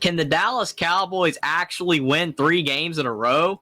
Can the Dallas Cowboys actually win 3 games in a row?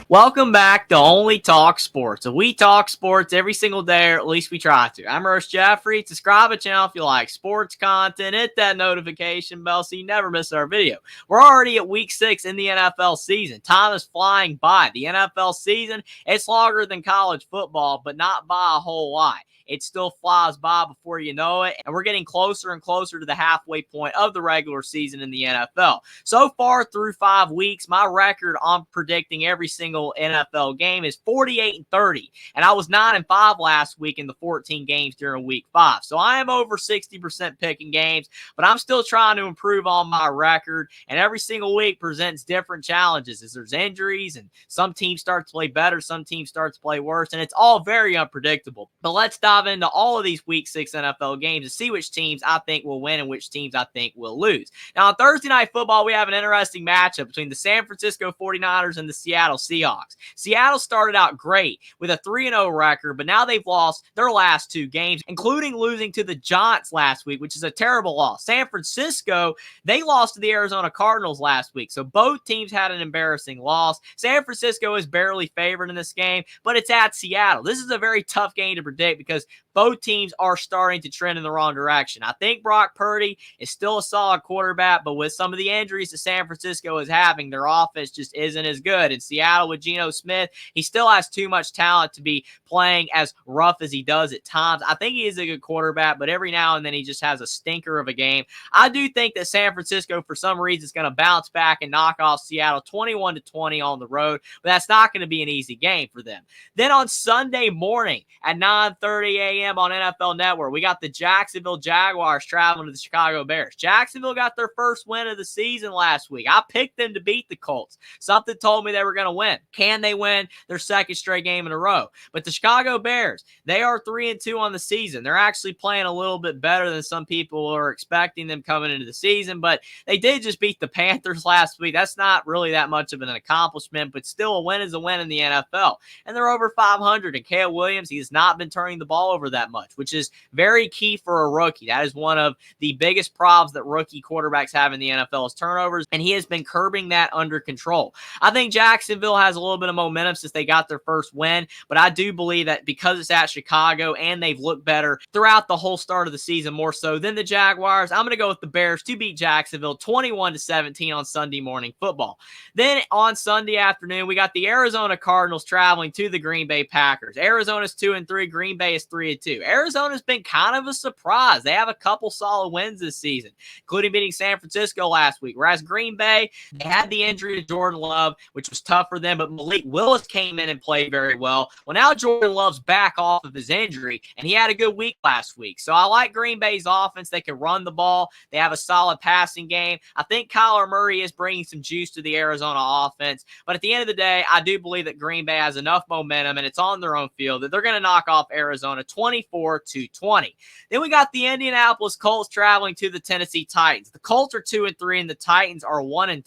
Welcome back to Only Talk Sports. We talk sports every single day, or at least we try to. I'm Ross Jeffrey. Subscribe to the channel if you like sports content. Hit that notification bell so you never miss our video. We're already at week 6 in the NFL season. Time is flying by. The NFL season, it's longer than college football, but not by a whole lot. It still flies by before you know it, and we're getting closer and closer to the halfway point of the regular season in the NFL. So far through 5 weeks, my record on predicting every single NFL game is 48-30, and I was 9-5 last week in the 14 games during week 5. So I am over 60% picking games, but I'm still trying to improve on my record, and every single week presents different challenges as there's injuries, and some teams start to play better, some teams start to play worse, and it's all very unpredictable. But let's dive into all of these week 6 NFL games and see which teams I think will win and which teams I think will lose. Now, on Thursday Night Football, we have an interesting matchup between the San Francisco 49ers and the Seattle Seahawks. Seattle started out great with a 3-0 record, but now they've lost their last 2 games, including losing to the Giants last week, which is a terrible loss. San Francisco, they lost to the Arizona Cardinals last week, so both teams had an embarrassing loss. San Francisco is barely favored in this game, but it's at Seattle. This is a very tough game to predict because both teams are starting to trend in the wrong direction. I think Brock Purdy is still a solid quarterback, but with some of the injuries that San Francisco is having, their offense just isn't as good. In Seattle with Geno Smith, he still has too much talent to be playing as rough as he does at times. I think he is a good quarterback, but every now and then he just has a stinker of a game. I do think that San Francisco, for some reason, is going to bounce back and knock off Seattle 21-20 on the road, but that's not going to be an easy game for them. Then on Sunday morning at 9:30 a.m. on NFL Network, we got the Jacksonville Jaguars traveling to the Chicago Bears. Jacksonville got their first win of the season last week. I picked them to beat the Colts. Something told me they were going to win. Can they win their second straight game in a row? But the Chicago Bears, they are 3-2 on the season. They're actually playing a little bit better than some people are expecting them coming into the season, but they did just beat the Panthers last week. That's not really that much of an accomplishment, but still a win is a win in the NFL. And they're over 500, and Caleb Williams, he has not been turning the ball over that much, which is very key for a rookie. That is one of the biggest problems that rookie quarterbacks have in the NFL is turnovers, and he has been curbing that under control. I think Jacksonville has a little bit of momentum since they got their first win, but I do believe that because it's at Chicago and they've looked better throughout the whole start of the season more so than the Jaguars, I'm going to go with the Bears to beat Jacksonville 21-17 on Sunday Morning Football. Then on Sunday afternoon, we got the Arizona Cardinals traveling to the Green Bay Packers. Arizona's 2-3, Green Bay is 3-2. Arizona's been kind of a surprise. They have a couple solid wins this season, including beating San Francisco last week. Whereas Green Bay, they had the injury to Jordan Love, which was tough for them, but Malik Willis came in and played very well. Well, now Jordan Love's back off of his injury, and he had a good week last week. So I like Green Bay's offense. They can run the ball. They have a solid passing game. I think Kyler Murray is bringing some juice to the Arizona offense. But at the end of the day, I do believe that Green Bay has enough momentum, and it's on their own field, that they're going to knock off Arizona 24-20. Then we got the Indianapolis Colts traveling to the Tennessee Titans. The Colts are 2-3, and the Titans are 1-3.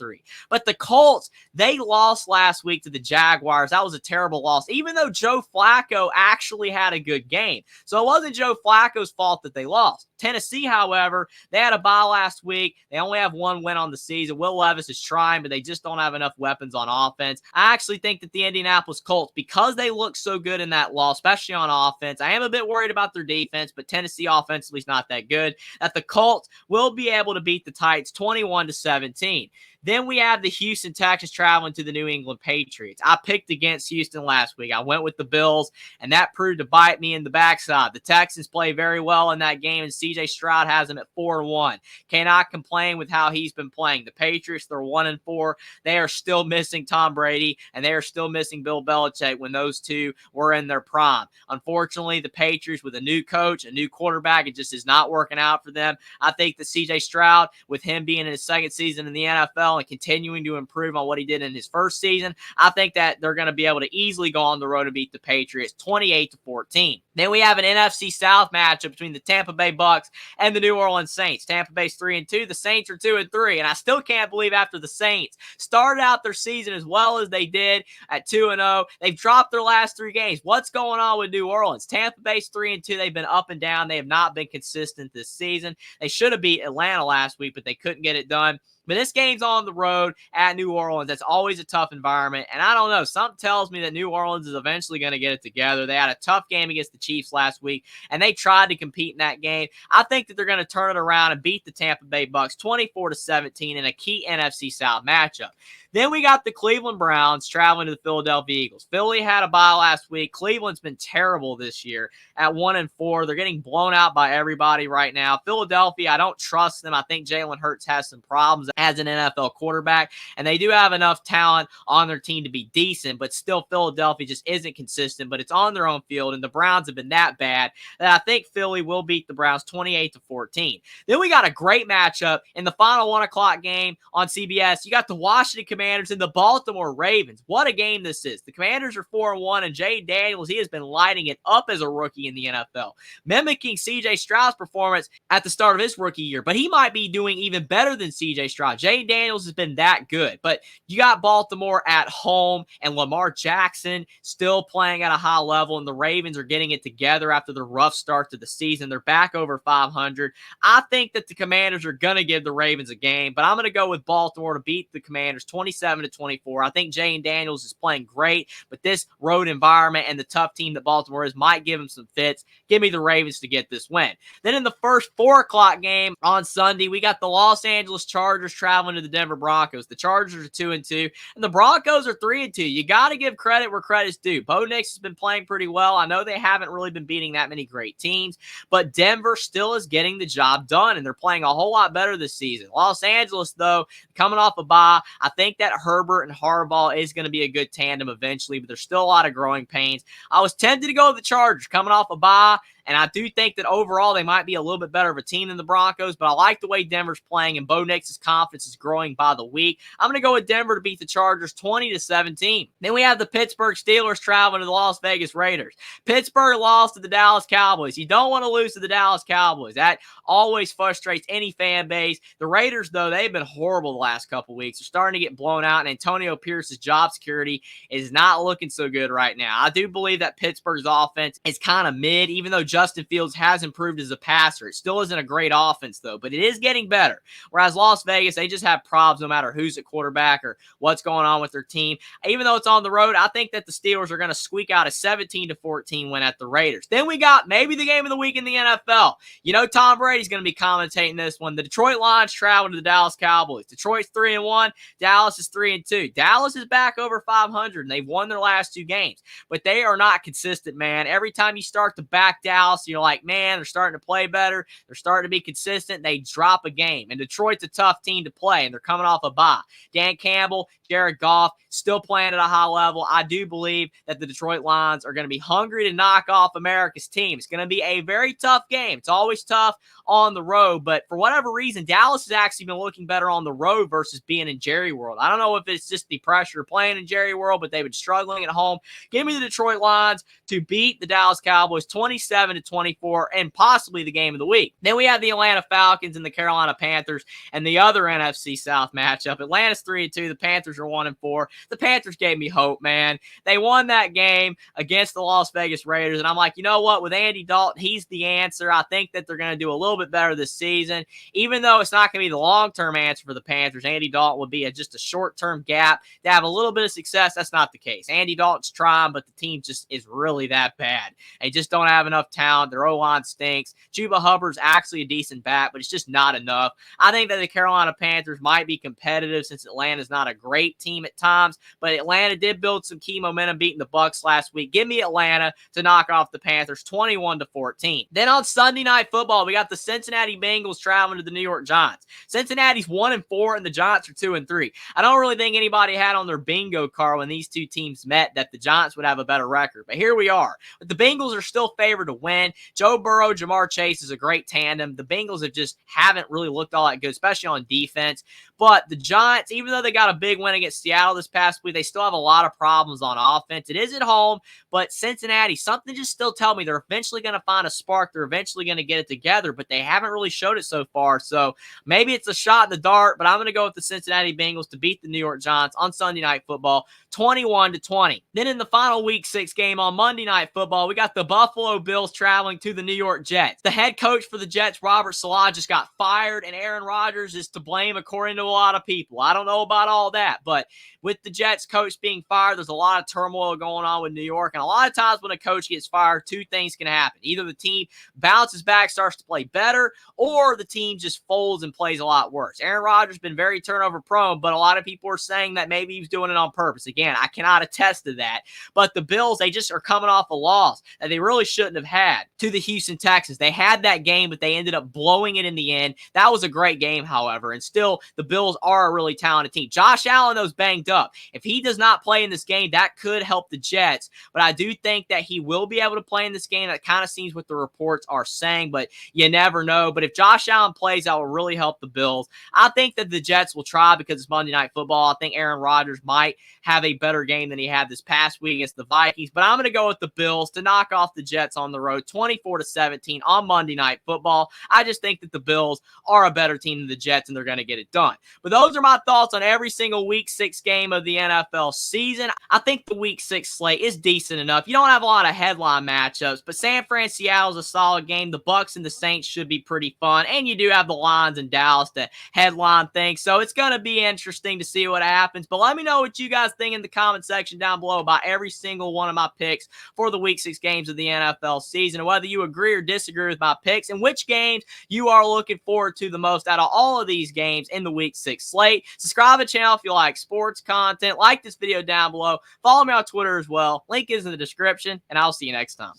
But the Colts, they lost last week to the Jaguars. That was a terrible loss, even though Joe Flacco actually had a good game. So it wasn't Joe Flacco's fault that they lost. Tennessee, however, they had a bye last week. They only have one win on the season. Will Levis is trying, but they just don't have enough weapons on offense. I actually think that the Indianapolis Colts, because they look so good in that loss, especially on offense, I am a bit worried about their defense, but Tennessee offensively is not that good, that the Colts will be able to beat the Titans 21-17. Then we have the Houston Texans traveling to the New England Patriots. I picked against Houston last week. I went with the Bills, and that proved to bite me in the backside. The Texans play very well in that game, and C.J. Stroud has them at 4-1. Cannot complain with how he's been playing. The Patriots, they're 1-4. They are still missing Tom Brady, and they are still missing Bill Belichick when those two were in their prime. Unfortunately, the Patriots, with a new coach, a new quarterback, it just is not working out for them. I think that C.J. Stroud, with him being in his second season in the NFL, well and continuing to improve on what he did in his first season, I think that they're going to be able to easily go on the road and beat the Patriots 28-14. Then we have an NFC South matchup between the Tampa Bay Bucks and the New Orleans Saints. Tampa Bay's 3-2, the Saints are 2-3, and I still can't believe after the Saints started out their season as well as they did at 2-0, they've dropped their last 3 games. What's going on with New Orleans? Tampa Bay's 3-2. They've been up and down. They have not been consistent this season. They should have beat Atlanta last week, but they couldn't get it done. But this game's on the road at New Orleans. That's always a tough environment. And I don't know. Something tells me that New Orleans is eventually going to get it together. They had a tough game against the Chiefs last week, and they tried to compete in that game. I think that they're going to turn it around and beat the Tampa Bay Bucks 24-17 in a key NFC South matchup. Then we got the Cleveland Browns traveling to the Philadelphia Eagles. Philly had a bye last week. Cleveland's been terrible this year at 1-4. They're getting blown out by everybody right now. Philadelphia, I don't trust them. I think Jalen Hurts has some problems as an NFL quarterback, and they do have enough talent on their team to be decent, but still Philadelphia just isn't consistent, but it's on their own field, and the Browns have been that bad that I think Philly will beat the Browns 28-14. Then we got a great matchup in the final 1 o'clock game on CBS. You got the Washington Commanders and the Baltimore Ravens. What a game this is. The Commanders are 4-1, and Jay Daniels, he has been lighting it up as a rookie in the NFL, mimicking C.J. Stroud's performance at the start of his rookie year, but he might be doing even better than C.J. Stroud. Jay Daniels has been that good, but you got Baltimore at home, and Lamar Jackson still playing at a high level, and the Ravens are getting it together after the rough start to the season. They're back over 500. I think that the Commanders are going to give the Ravens a game, but I'm going to go with Baltimore to beat the Commanders 27-24. I think Jay Daniels is playing great, but this road environment and the tough team that Baltimore is might give him some fits. Give me the Ravens to get this win. Then in the first 4 o'clock game on Sunday, we got the Los Angeles Chargers traveling to the Denver Broncos. The Chargers are 2-2, and the Broncos are 3-2. You got to give credit where credit's due. Bo Nix has been playing pretty well. I know they haven't really been beating that many great teams, but Denver still is getting the job done, and they're playing a whole lot better this season. Los Angeles, though, coming off a bye, I think that Herbert and Harbaugh is going to be a good tandem eventually, but there's still a lot of growing pains. I was tempted to go with the Chargers coming off a bye, and I do think that overall they might be a little bit better of a team than the Broncos, but I like the way Denver's playing, and Bo Nix's confidence is growing by the week. I'm going to go with Denver to beat the Chargers 20-17. Then we have the Pittsburgh Steelers traveling to the Las Vegas Raiders. Pittsburgh lost to the Dallas Cowboys. You don't want to lose to the Dallas Cowboys. That always frustrates any fan base. The Raiders, though, they've been horrible the last couple weeks. They're starting to get blown out, and Antonio Pierce's job security is not looking so good right now. I do believe that Pittsburgh's offense is kind of mid, even though Justin Fields has improved as a passer. It still isn't a great offense, though, but it is getting better. Whereas Las Vegas, they just have problems no matter who's at quarterback or what's going on with their team. Even though it's on the road, I think that the Steelers are going to squeak out a 17-14 win at the Raiders. Then we got maybe the game of the week in the NFL. You know Tom Brady's going to be commentating this one. The Detroit Lions travel to the Dallas Cowboys. Detroit's 3-1. Dallas is 3-2. Dallas is back over 500, and they've won their last 2 games. But they are not consistent, man. Every time you start to back Dallas, you're like, man, they're starting to play better. They're starting to be consistent. They drop a game. And Detroit's a tough team to play, and they're coming off a bye. Dan Campbell, Jared Goff, still playing at a high level. I do believe that the Detroit Lions are going to be hungry to knock off America's team. It's going to be a very tough game. It's always tough on the road, but for whatever reason, Dallas has actually been looking better on the road versus being in Jerry World. I don't know if it's just the pressure of playing in Jerry World, but they've been struggling at home. Give me the Detroit Lions to beat the Dallas Cowboys 27-24 and possibly the game of the week. Then we have the Atlanta Falcons and the Carolina Panthers and the other NFC South matchup. Atlanta's 3-2. The Panthers are 1-4. The Panthers gave me hope, man. They won that game against the Las Vegas Raiders, and I'm like, you know what? With Andy Dalton, he's the answer. I think that they're going to do a little bit better this season, even though it's not going to be the long-term answer for the Panthers. Andy Dalton would be just a short-term gap to have a little bit of success. That's not the case. Andy Dalton's trying, but the team just is really that bad. They just don't have enough talent. Their O-line stinks. Chuba Hubbard's actually a decent back, but it's just not enough. I think that the Carolina Panthers might be competitive since Atlanta's not a great team at times, but Atlanta did build some key momentum beating the Bucs last week. Give me Atlanta to knock off the Panthers 21-14. Then on Sunday Night Football, we got the Cincinnati Bengals traveling to the New York Giants. Cincinnati's 1-4 and the Giants are 2-3. I don't really think anybody had on their bingo card when these two teams met that the Giants would have a better record, but here we are. But the Bengals are still favored to win. win. Joe Burrow, Jamar Chase is a great tandem. The Bengals haven't really looked all that good, especially on defense. But the Giants, even though they got a big win against Seattle this past week, they still have a lot of problems on offense. It is at home, but Cincinnati, something just still tell me they're eventually going to find a spark. They're eventually going to get it together, but they haven't really showed it so far. So maybe it's a shot in the dark, but I'm going to go with the Cincinnati Bengals to beat the New York Giants on Sunday Night Football, 21-20. Then in the final Week 6 game on Monday Night Football, we got the Buffalo Bills traveling to the New York Jets. The head coach for the Jets, Robert Saleh, just got fired, and Aaron Rodgers is to blame according to a lot of people. I don't know about all that, but with the Jets coach being fired, there's a lot of turmoil going on with New York, and a lot of times when a coach gets fired, two things can happen. Either the team bounces back, starts to play better, or the team just folds and plays a lot worse. Aaron Rodgers has been very turnover prone, but a lot of people are saying that maybe he was doing it on purpose. Again, I cannot attest to that, but the Bills, they just are coming off a loss that they really shouldn't have had to the Houston Texans. They had that game, but they ended up blowing it in the end. That was a great game, however, and still the Bills are a really talented team. Josh Allen, though, is banged up. If he does not play in this game, that could help the Jets, but I do think that he will be able to play in this game. That kind of seems what the reports are saying, but you never know. But if Josh Allen plays, that will really help the Bills. I think that the Jets will try because it's Monday Night Football. I think Aaron Rodgers might have a better game than he had this past week against the Vikings, but I'm going to go with the Bills to knock off the Jets on the road, 24-17 on Monday Night Football. I just think that the Bills are a better team than the Jets, and they're going to get it done. But those are my thoughts on every single Week 6 game of the NFL season. I think the Week 6 slate is decent enough. You don't have a lot of headline matchups, but San Fran, Seattle is a solid game. The Bucs and the Saints should be pretty fun, and you do have the Lions and Dallas to headline things, so it's going to be interesting to see what happens. But let me know what you guys think in the comment section down below about every single one of my picks for the Week 6 games of the NFL season, and whether you agree or disagree with my picks, and which games you are looking forward to the most out of all of these games in the Week 6 slate. Subscribe to the channel if you like sports content. Like this video down below. Follow me on Twitter as well. Link is in the description, and I'll see you next time.